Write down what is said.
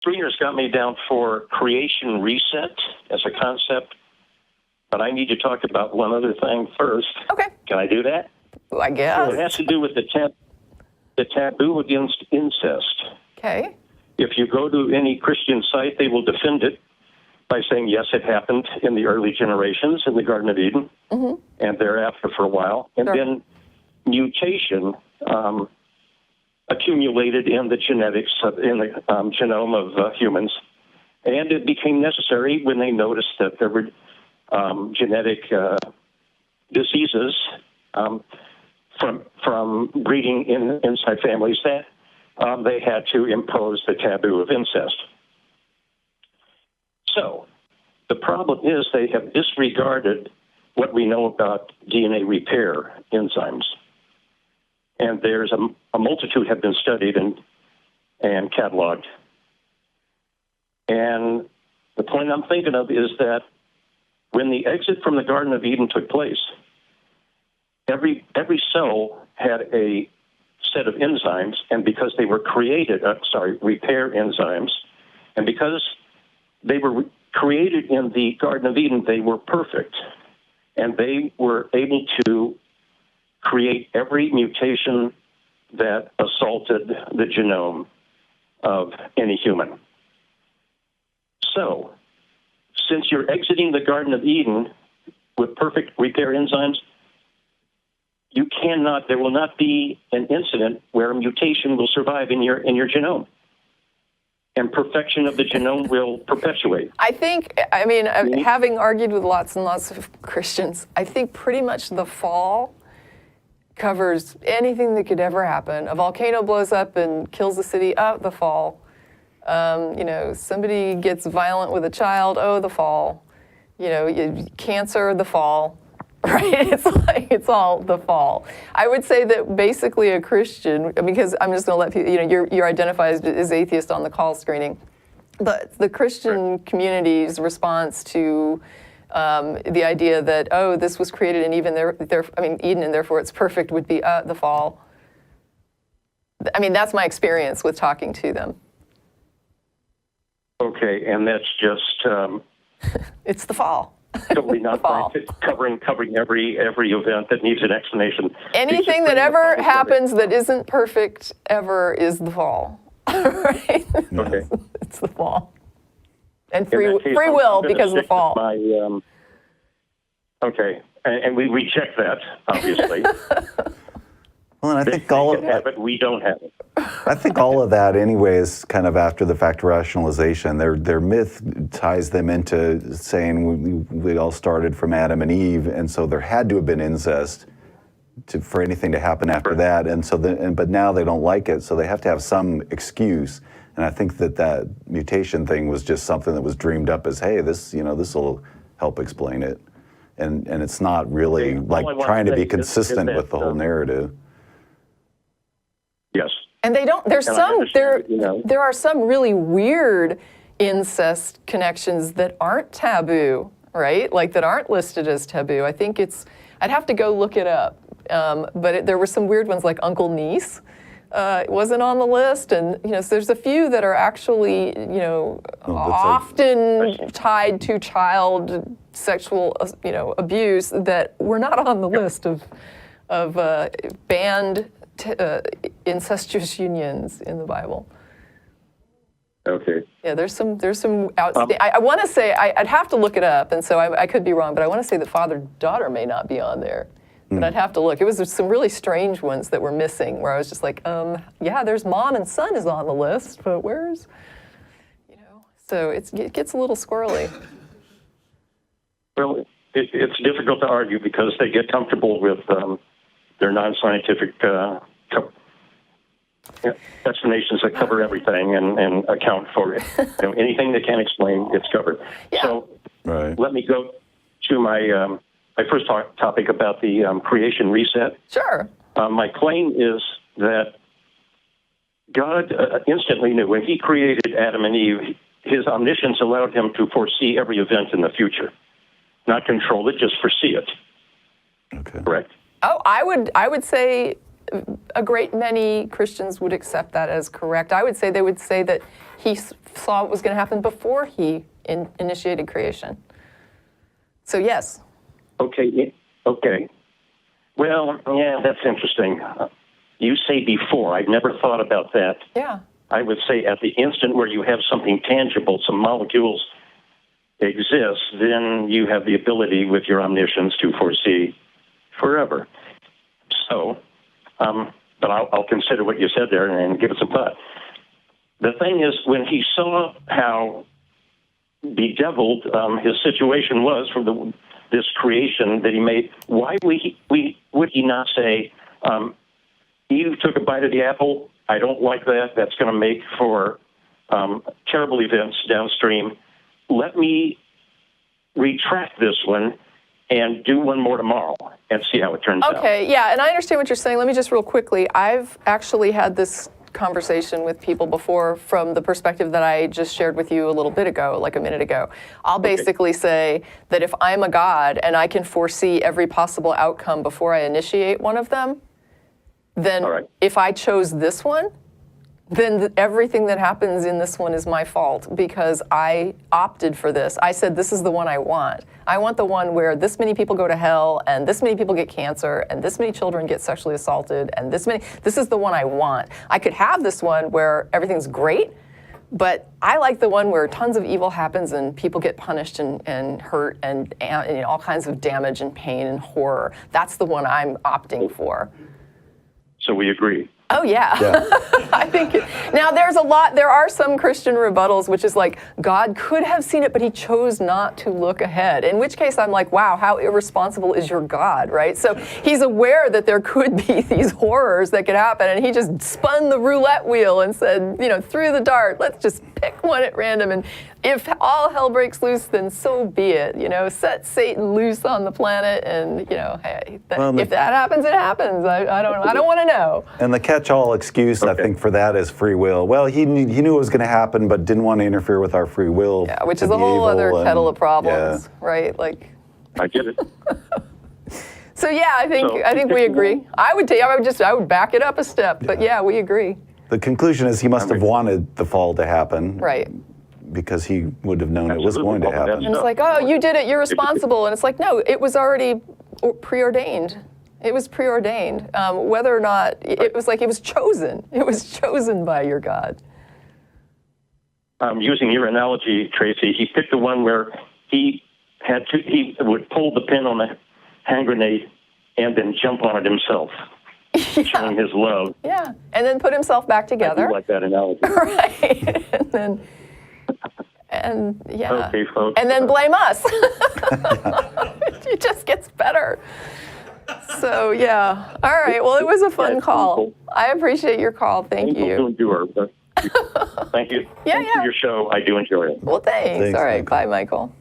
Screener's got me down for creation reset as a concept, but I need to talk about one other thing first. Okay. Can I do that? Well, I guess. So it has to do with the taboo against incest. Okay. If you go to any Christian site, they will defend it by saying, yes, it happened in the early generations in the Garden of Eden, and thereafter for a while. And then mutation accumulated in the genetics, in the genome of humans. And it became necessary when they noticed that there were genetic diseases from breeding inside families that they had to impose the taboo of incest. So the problem is they have disregarded what we know about DNA repair enzymes. And there's a multitude have been studied and cataloged. And the point I'm thinking of is that when the exit from the Garden of Eden took place, every cell had a set of enzymes, and because they were repair enzymes, and because they were created in the Garden of Eden, they were perfect, and they were able to create every mutation that assaulted the genome of any human. So, since you're exiting the Garden of Eden with perfect repair enzymes, there will not be an incident where a mutation will survive in your genome. And perfection of the genome will perpetuate. Having argued with lots and lots of Christians, I think pretty much the fall covers anything that could ever happen. A volcano blows up and kills the city, the fall. Somebody gets violent with a child, the fall. Cancer, the fall. Right? It's all the fall. I would say that basically a Christian, because I'm just going to let people, you're identified as atheist on the call screening, but the Christian community's response to the idea that, this was created in Eden, and therefore it's perfect, would be the fall. That's my experience with talking to them. Okay, and that's just... it's the fall. Totally not covering every event that needs an explanation. Anything that ever happens that isn't perfect ever is the fall. Right? Okay. It's the fall. And free will because of the fall. Okay, and we reject that, obviously. Well, and I think we don't have it. I think all of that, anyway, is kind of after the fact rationalization. Their myth ties them into saying we all started from Adam and Eve, and so there had to have been incest for anything to happen after that. And so, but now they don't like it, so they have to have some excuse. And I think that mutation thing was just something that was dreamed up as, hey, this will help explain it, and it's not really trying to be consistent with the whole narrative. Yes. And they don't. There are some really weird incest connections that aren't taboo, right? That aren't listed as taboo. I think I'd have to go look it up. But there were some weird ones like uncle niece. It wasn't on the list, and so there's a few that are actually often tied to child sexual abuse that were not on the list of banned incestuous unions in the Bible. Okay. Yeah, there's some outstanding. I want to say I'd have to look it up, and so I could be wrong, but I want to say that father-daughter may not be on there. But I'd have to look. It was some really strange ones that were missing, where I was just like, there's mom and son is on the list, but where's, so it gets a little squirrely. Well, it's difficult to argue because they get comfortable with their non-scientific explanations that cover everything and account for it. Anything they can't explain, it's covered. Yeah. So let me go to my first topic about the creation reset. Sure. My claim is that God instantly knew when he created Adam and Eve, his omniscience allowed him to foresee every event in the future. Not control it, just foresee it. Okay. Correct? Oh, I would say a great many Christians would accept that as correct. I would say they would say that he saw what was going to happen before he initiated creation. So yes. Okay. Well, yeah, that's interesting. You say before. I've never thought about that. Yeah. I would say at the instant where you have something tangible, some molecules exist, then you have the ability with your omniscience to foresee forever. So, but I'll consider what you said there and give it some thought. The thing is, when he saw how bedeviled his situation was from this creation that he made, why would he not say, Eve took a bite of the apple, I don't like that, that's going to make for terrible events downstream. Let me retract this one and do one more tomorrow and see how it turns out. Okay, yeah, and I understand what you're saying. Let me just real quickly, I've actually had this conversation with people before from the perspective that I just shared with you a little bit ago, like a minute ago. I'll basically say that if I'm a God and I can foresee every possible outcome before I initiate one of them, then if I chose this one, then everything that happens in this one is my fault because I opted for this. I said, this is the one I want. I want the one where this many people go to hell and this many people get cancer and this many children get sexually assaulted and this is the one I want. I could have this one where everything's great, but I like the one where tons of evil happens and people get punished and hurt and all kinds of damage and pain and horror. That's the one I'm opting for. So we agree. Oh, yeah. I think now there are some Christian rebuttals, which is like, God could have seen it, but he chose not to look ahead. In which case I'm like, wow, how irresponsible is your God, right? So he's aware that there could be these horrors that could happen, and he just spun the roulette wheel and said, threw the dart, let's just pick one at random, and if all hell breaks loose, then so be it. Set Satan loose on the planet, and hey, if that happens, it happens. I don't know. I don't want to know. And the catch-all excuse, I think, for that is free will. Well, he knew it was going to happen, but didn't want to interfere with our free will. Yeah, which is a whole other kettle of problems, right? Like. I get it. So yeah, I think we agree. I would back it up a step, but yeah, we agree. The conclusion is he must have wanted the fall to happen. Right. Because he would have known it was going to happen. And it's like, oh, you did it, you're responsible. And it's like, no, it was already preordained. It was preordained. Whether or not, it was like it was chosen. It was chosen by your God. Using your analogy, Tracie, he picked the one where he would pull the pin on the hand grenade and then jump on it himself. Showing his love. Yeah, and then put himself back together. I do like that analogy. Right, and okay, folks. And then blame us. It just gets better. So yeah, all right. Well, it was a fun call. I appreciate your call. Thank you. Thank you. Yeah, Thanks for your show. I do enjoy it. Well, thanks. All right, Michael. bye, Michael.